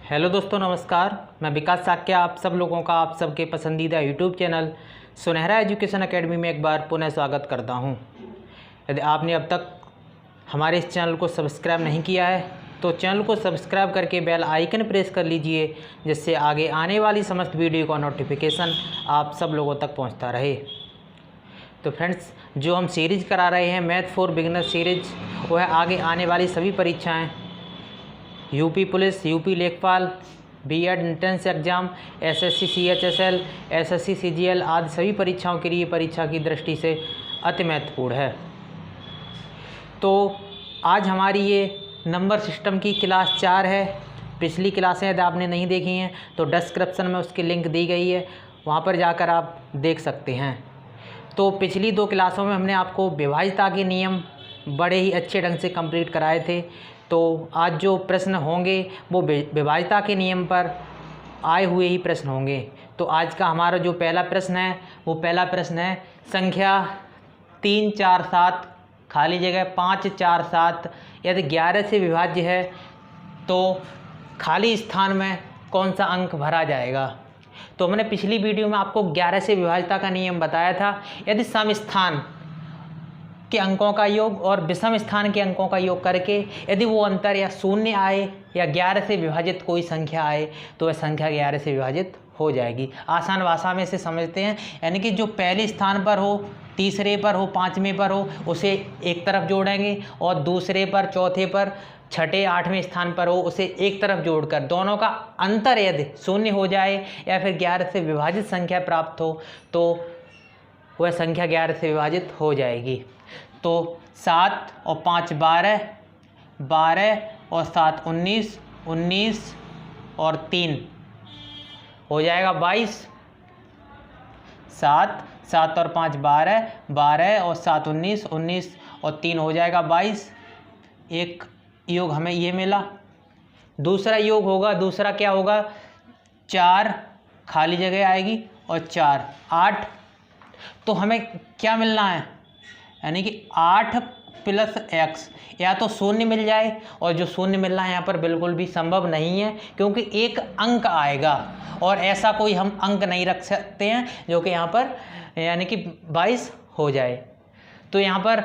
Hello दोस्तों, नमस्कार। मैं विकास साक्या आप सब लोगों का आप सबके पसंदीदा यूट्यूब चैनल सुनहरा एजुकेशन एकेडमी में एक बार पुनः स्वागत करता हूं। यदि आपने अब तक हमारे इस चैनल को सब्सक्राइब नहीं किया है तो चैनल को सब्सक्राइब करके बेल आइकन प्रेस कर लीजिए, जिससे आगे आने वाली समस्त वीडियो का नोटिफिकेशन आप सब लोगों तक पहुँचता रहे। तो फ्रेंड्स, जो हम सीरीज़ करा रहे हैं मैथ फॉर बिगिनर सीरीज, वह आगे आने वाली सभी परीक्षाएँ यूपी पुलिस, यूपी लेखपाल, BEd entrance exam, SSC CHSL, SSC CGL आदि सभी परीक्षाओं के लिए परीक्षा की दृष्टि से अति महत्वपूर्ण है। तो आज हमारी ये नंबर सिस्टम की क्लास 4 है। पिछली क्लासें यदि आपने नहीं देखी हैं तो डिस्क्रिप्शन में उसकी लिंक दी गई है, वहाँ पर जाकर आप देख सकते हैं। तो पिछली 2 क्लासों में हमने आपको विभाज्यता के नियम बड़े ही अच्छे ढंग से कंप्लीट कराए थे। तो आज जो प्रश्न होंगे वो विभाज्यता के नियम पर आए हुए ही प्रश्न होंगे। तो आज का हमारा जो पहला प्रश्न है वो पहला प्रश्न है संख्या 3, 4, 7 खाली जगह 5, 4, 7 यदि 11 से विभाज्य है तो खाली स्थान में कौन सा अंक भरा जाएगा। तो हमने पिछली वीडियो में आपको 11 से विभाज्यता का नियम बताया था। यदि सम स्थान के अंकों का योग और विषम स्थान के अंकों का योग करके यदि वो अंतर या शून्य आए या 11 से विभाजित कोई संख्या आए तो वह संख्या 11 से विभाजित हो जाएगी। आसान भाषा में इसे समझते हैं, यानी कि जो पहले स्थान पर हो, तीसरे पर हो, 5वें पर हो, उसे एक तरफ जोड़ेंगे और दूसरे पर, चौथे पर, छठे, 8वें स्थान पर हो उसे एक तरफ जोड़कर दोनों का अंतर यदि शून्य हो जाए या फिर 11 से विभाजित संख्या प्राप्त हो तो वह संख्या 11 से विभाजित हो जाएगी। तो 7 और 5 12, 12 और 7 19, 19 और 3 हो जाएगा 22। 7 और 5 12, 12 और 7 19, 19 और 3 हो जाएगा 22। एक योग हमें ये मिला। दूसरा योग होगा, दूसरा क्या होगा, 4 खाली जगह आएगी और 4 8। तो हमें क्या मिलना है, यानी कि 8 + x, या तो शून्य मिल जाए, और जो शून्य मिलना है यहाँ पर बिल्कुल भी संभव नहीं है क्योंकि एक अंक आएगा और ऐसा कोई हम अंक नहीं रख सकते हैं जो कि यहाँ पर यानी कि 22 हो जाए। तो यहाँ पर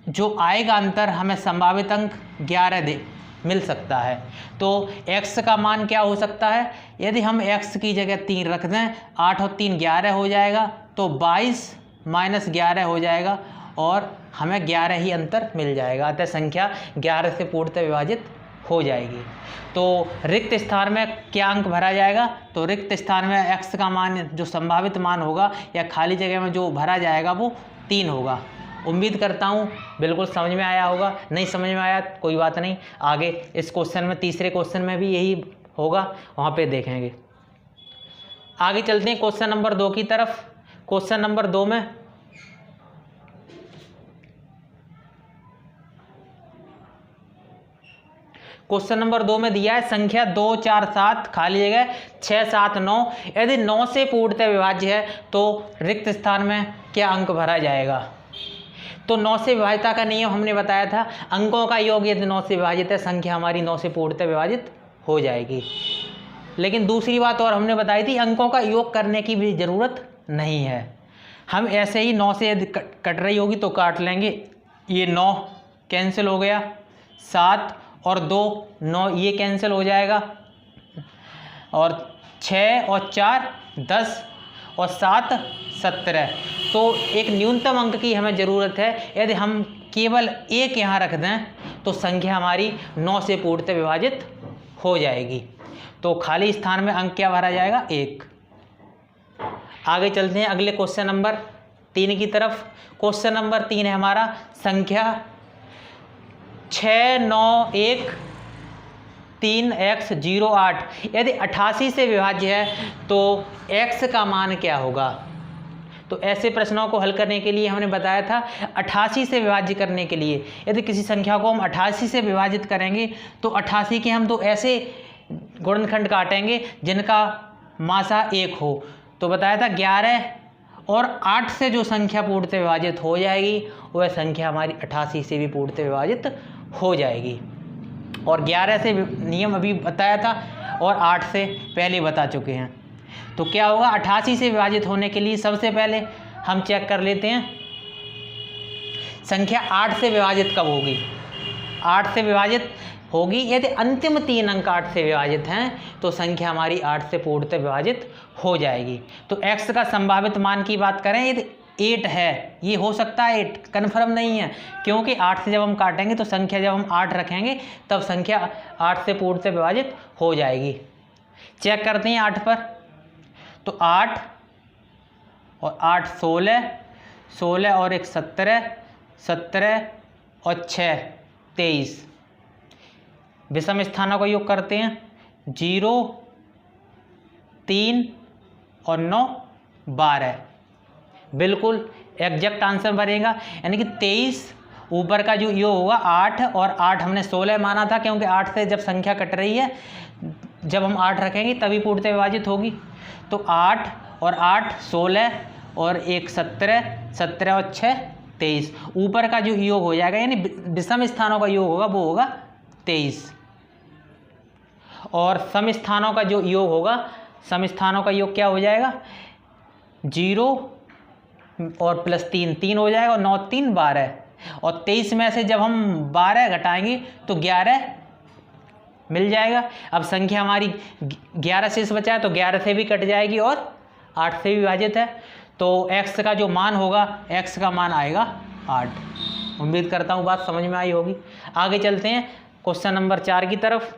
जो आएगा अंतर हमें संभावित अंक 11 मिल सकता है। तो x का मान क्या हो सकता है, यदि हम x की जगह 3 रख दें, 8 और 3 11 हो जाएगा, तो 22 - 11 हो जाएगा और हमें 11 ही अंतर मिल जाएगा। अतः संख्या 11 से पूर्णतः विभाजित हो जाएगी। तो रिक्त स्थान में क्या अंक भरा जाएगा, तो रिक्त स्थान में x का मान, जो संभावित मान होगा या खाली जगह में जो भरा जाएगा वो 3 होगा। उम्मीद करता हूँ बिल्कुल समझ में आया होगा। नहीं समझ में आया कोई बात नहीं, आगे इस क्वेश्चन में, तीसरे क्वेश्चन में भी यही होगा, वहाँ पे देखेंगे। आगे चलते हैं क्वेश्चन नंबर 2 की तरफ। क्वेश्चन नंबर 2 में दिया है संख्या 2, 4, 7 खाली जगह 6, 7, 9 यदि 9 से पूर्णतः विभाज्य है तो रिक्त स्थान में क्या अंक भरा जाएगा। तो 9 से विभाज्यता का नियम हमने बताया था, अंकों का योग यदि 9 से विभाजित है, संख्या हमारी 9 से पूर्णतः विभाजित हो जाएगी। लेकिन दूसरी बात और हमने बताई थी, अंकों का योग करने की भी ज़रूरत नहीं है। हम ऐसे ही 9 से यदि कट रही होगी तो काट लेंगे, ये 9 कैंसिल हो गया, 7 और 2 9 ये कैंसिल हो जाएगा, और 6 और 4 10 और 7 17। तो एक न्यूनतम अंक की हमें ज़रूरत है। यदि हम केवल 1 यहाँ रख दें तो संख्या हमारी 9 से पूर्णतः विभाजित हो जाएगी। तो खाली स्थान में अंक क्या भरा जाएगा, 1। आगे चलते हैं अगले क्वेश्चन नंबर 3 की तरफ। क्वेश्चन नंबर 3 है हमारा संख्या 6, 9, 1, 3, x 0, 8 यदि 88 से विभाज्य है तो x का मान क्या होगा। तो ऐसे प्रश्नों को हल करने के लिए हमने बताया था 88 से विभाज्य करने के लिए, यदि किसी संख्या को हम 88 से विभाजित करेंगे तो 88 के हम 2 ऐसे गुणनखंड काटेंगे जिनका मासा 1 हो। तो बताया था 11 और 8 से जो संख्या पूर्णतः विभाजित हो जाएगी वह संख्या हमारी 88 से भी पूर्णतः विभाजित हो जाएगी। और 11 से नियम अभी बताया था, और 8 से पहले बता चुके हैं। तो क्या होगा, 88 से विभाजित होने के लिए सबसे पहले हम चेक कर लेते हैं संख्या 8 से विभाजित कब होगी। 8 से विभाजित होगी यदि अंतिम 3 अंक 8 से विभाजित हैं तो संख्या हमारी 8 से पूर्णतः विभाजित हो जाएगी। तो x का संभावित मान की बात करें यदि 8 है, ये हो सकता है 8, कन्फर्म नहीं है, क्योंकि 8 से जब हम काटेंगे तो संख्या जब हम 8 रखेंगे तब संख्या 8 से पूर्णतः विभाजित हो जाएगी। चेक करते हैं 8 पर। तो 8 और 8 16, 16 और 1 17, 17 और 6 23। विषम स्थानों का योग करते हैं, 0 3 और 9 12। बिल्कुल एग्जैक्ट आंसर बनेगा, यानी कि 23 ऊपर का जो योग होगा 8 और 8 हमने 16 माना था, क्योंकि 8 से जब संख्या कट रही है जब हम 8 रखेंगे तभी पूर्णतः विभाजित होगी। तो 8 और 8 16 और 1 17, 17 और 6 23। ऊपर का जो योग हो जाएगा यानी विषम स्थानों का योग होगा वो होगा 23, और सम स्थानों का जो योग होगा, सम स्थानों का योग क्या हो जाएगा, 0 और प्लस 3 3 हो जाएगा, और 9 3 12, और 23 में से जब हम 12 घटाएंगे तो 11 मिल जाएगा। अब संख्या हमारी 11 शेष बचा है तो 11 से भी कट जाएगी और 8 से भी विभाजित है, तो x का जो मान होगा, x का मान आएगा 8। उम्मीद करता हूँ बात समझ में आई होगी। आगे चलते हैं क्वेश्चन नंबर 4 की तरफ।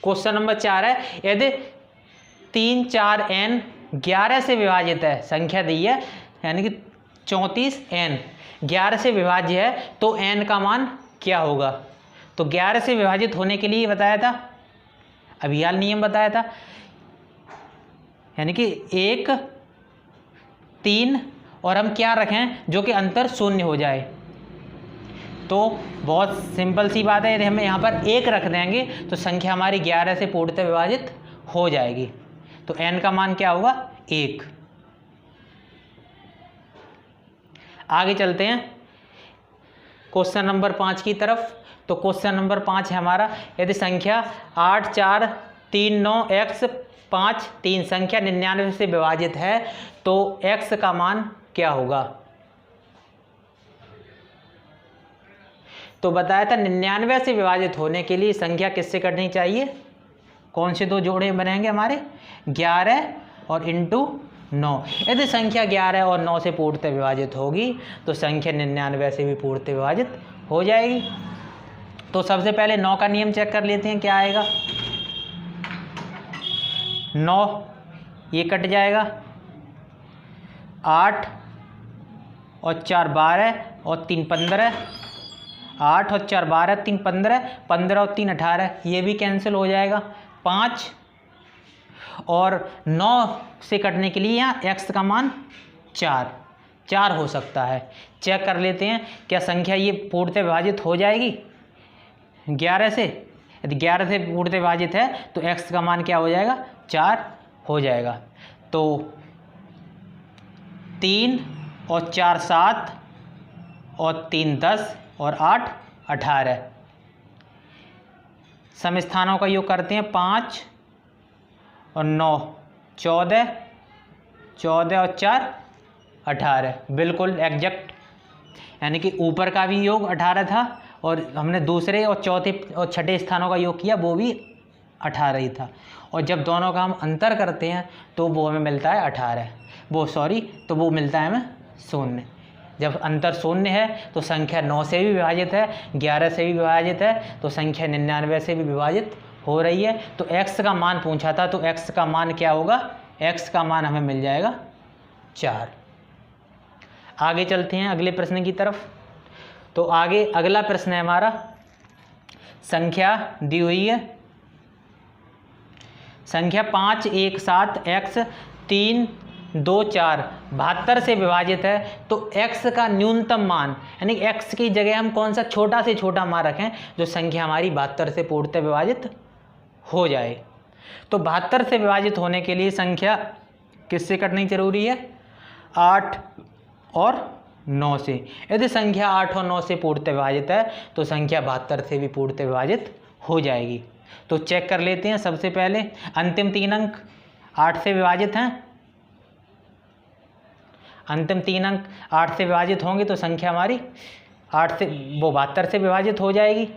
क्वेश्चन नंबर 4 है, यदि 3 4 n 11 से विभाजित है, संख्या दी है यानी कि 34 n 11 से विभाज्य है तो n का मान क्या होगा। तो 11 से विभाजित होने के लिए बताया था, अभियाल नियम बताया था, यानी कि 1 3 और हम क्या रखें जो कि अंतर शून्य हो जाए। तो बहुत सिंपल सी बात है, यदि हम यहाँ पर 1 रख देंगे तो संख्या हमारी 11 से पूर्णतः विभाजित हो जाएगी। तो n का मान क्या होगा, 1। आगे चलते हैं क्वेश्चन नंबर 5 की तरफ। तो क्वेश्चन नंबर 5 है हमारा, यदि संख्या 8 4 3 9 x 5 3 संख्या 99 से विभाजित है तो x का मान क्या होगा। तो बताया था 99 से विभाजित होने के लिए संख्या किससे कटनी चाहिए, कौन से दो जोड़े बनेंगे हमारे, 11 और इंटू 9। यदि संख्या 11 और 9 से पूर्णतः विभाजित होगी तो संख्या 99 से भी पूर्णतः विभाजित हो जाएगी। तो सबसे पहले 9 का नियम चेक कर लेते हैं क्या आएगा। 9 ये कट जाएगा, 8 और 4 12 और 3 15, 8 और 4 12 3 15, 15 और 3 18, ये भी कैंसिल हो जाएगा। 5 और 9 से कटने के लिए यहाँ x का मान 4 हो सकता है। चेक कर लेते हैं क्या संख्या ये पूर्णतः विभाजित हो जाएगी 11 से। यदि 11 से पूर्णतः विभाजित है तो x का मान क्या हो जाएगा, 4 हो जाएगा। तो 3 और 4 7 और 3 10 और 8 18। सम स्थानों का योग करते हैं, 5 और 9 14, 14 और 4 18। बिल्कुल एग्जैक्ट, यानी कि ऊपर का भी योग 18 था और हमने दूसरे और चौथे और छठे स्थानों का योग किया वो भी 18 ही था, और जब दोनों का हम अंतर करते हैं तो वो हमें मिलता है 18, तो वो मिलता है हमें 0। जब अंतर 0 है तो संख्या 9 से भी विभाजित है, 11 से भी विभाजित है, तो संख्या 99 से भी विभाजित हो रही है। तो x का मान पूछा था, तो x का मान क्या होगा, x का मान हमें मिल जाएगा 4। आगे चलते हैं अगले प्रश्न की तरफ। तो आगे अगला प्रश्न है हमारा, संख्या दी हुई है, संख्या 5 1 7 x 3 2 4 72 से विभाजित है तो x का न्यूनतम मान, यानी x की जगह हम कौन सा छोटा से छोटा मान रखें जो संख्या हमारी 72 से पूर्णतः विभाजित हो जाए। तो 72 से विभाजित होने के लिए संख्या किससे कटनी जरूरी है, 8 और 9 से। यदि संख्या 8 और 9 से पूर्णतः विभाजित है तो संख्या 72 से भी पूर्णतः विभाजित हो जाएगी। तो चेक कर लेते हैं। सबसे पहले अंतिम 3 अंक 8 से विभाजित हैं, अंतिम 3 अंक 8 से विभाजित होंगे तो संख्या हमारी 8 से 72 से विभाजित हो जाएगी।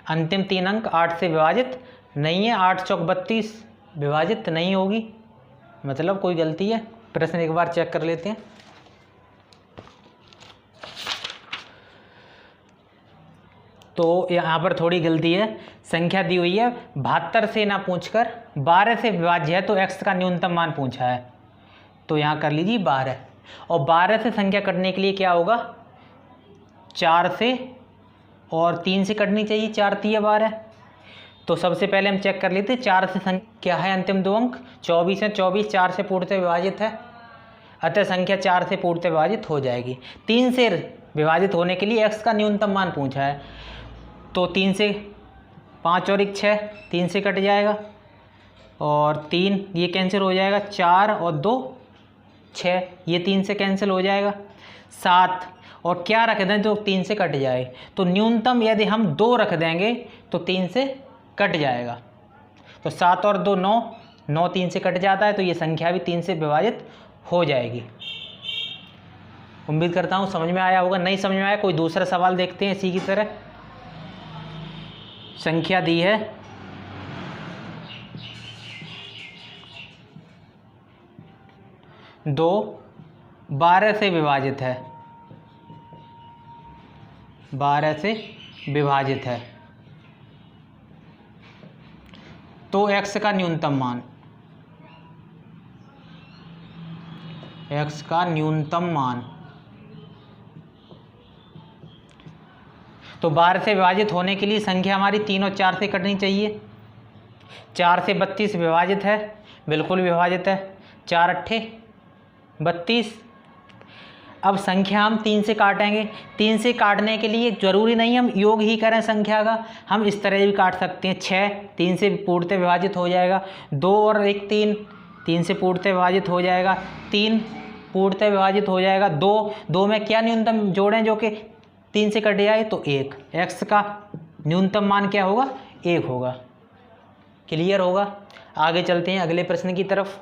अंतिम 3 अंक 8 से विभाजित नहीं है, 8 चौक 32 विभाजित नहीं होगी, मतलब कोई गलती है। प्रश्न एक बार चेक कर लेते हैं। तो यहाँ पर थोड़ी गलती है, संख्या दी हुई है 72 से ना पूछकर 12 से विभाज्य है, तो x का न्यूनतम मान पूछा है, तो यहाँ कर लीजिए 12। और 12 से संख्या कटने के लिए क्या होगा, 4 से और 3 से कटनी चाहिए, 4 3 12। तो सबसे पहले हम चेक कर लेते हैं 4 से संख्या क्या है, अंतिम 2 अंक 24 है, 24 4 से पूर्णतः विभाजित है, अतः संख्या 4 से पूर्णतः विभाजित हो जाएगी। 3 से विभाजित होने के लिए x का न्यूनतम मान पूछा है, तो 3 से 5 और 1 6, 3 से कट जाएगा, और 3 ये कैंसिल हो जाएगा, 4 और 2 6, ये 3 से कैंसिल हो जाएगा, 7 और क्या रख दें जो 3 से कट जाए, तो न्यूनतम यदि हम 2 रख देंगे तो 3 से कट जाएगा, तो 7 और 2 9, 9 3 से कट जाता है, तो ये संख्या भी 3 से विभाजित हो जाएगी। उम्मीद करता हूँ समझ में आया होगा। नहीं समझ में आया कोई दूसरा सवाल देखते हैं इसी की तरह। संख्या दी है 2 12 से विभाजित है, 12 से विभाजित है, तो x का न्यूनतम मान, x का न्यूनतम मान, तो 12 से विभाजित होने के लिए संख्या हमारी 3 और 4 से कटनी चाहिए। 4 से 32 विभाजित है, बिल्कुल विभाजित है, 4 अट्ठे 32। अब संख्या हम 3 से काटेंगे, 3 से काटने के लिए ज़रूरी नहीं हम योग ही करें संख्या का, हम इस तरह भी काट सकते हैं। 6 3 से पूर्णतः विभाजित हो जाएगा, 2 और 1 3, 3 से पूर्णतः विभाजित हो जाएगा, 3 पूर्णतः विभाजित हो जाएगा, 2 में क्या न्यूनतम जोड़ें जो कि 3 से कट जाए, तो 1। x का न्यूनतम मान क्या होगा, 1 होगा। क्लियर होगा। आगे चलते हैं अगले प्रश्न की तरफ।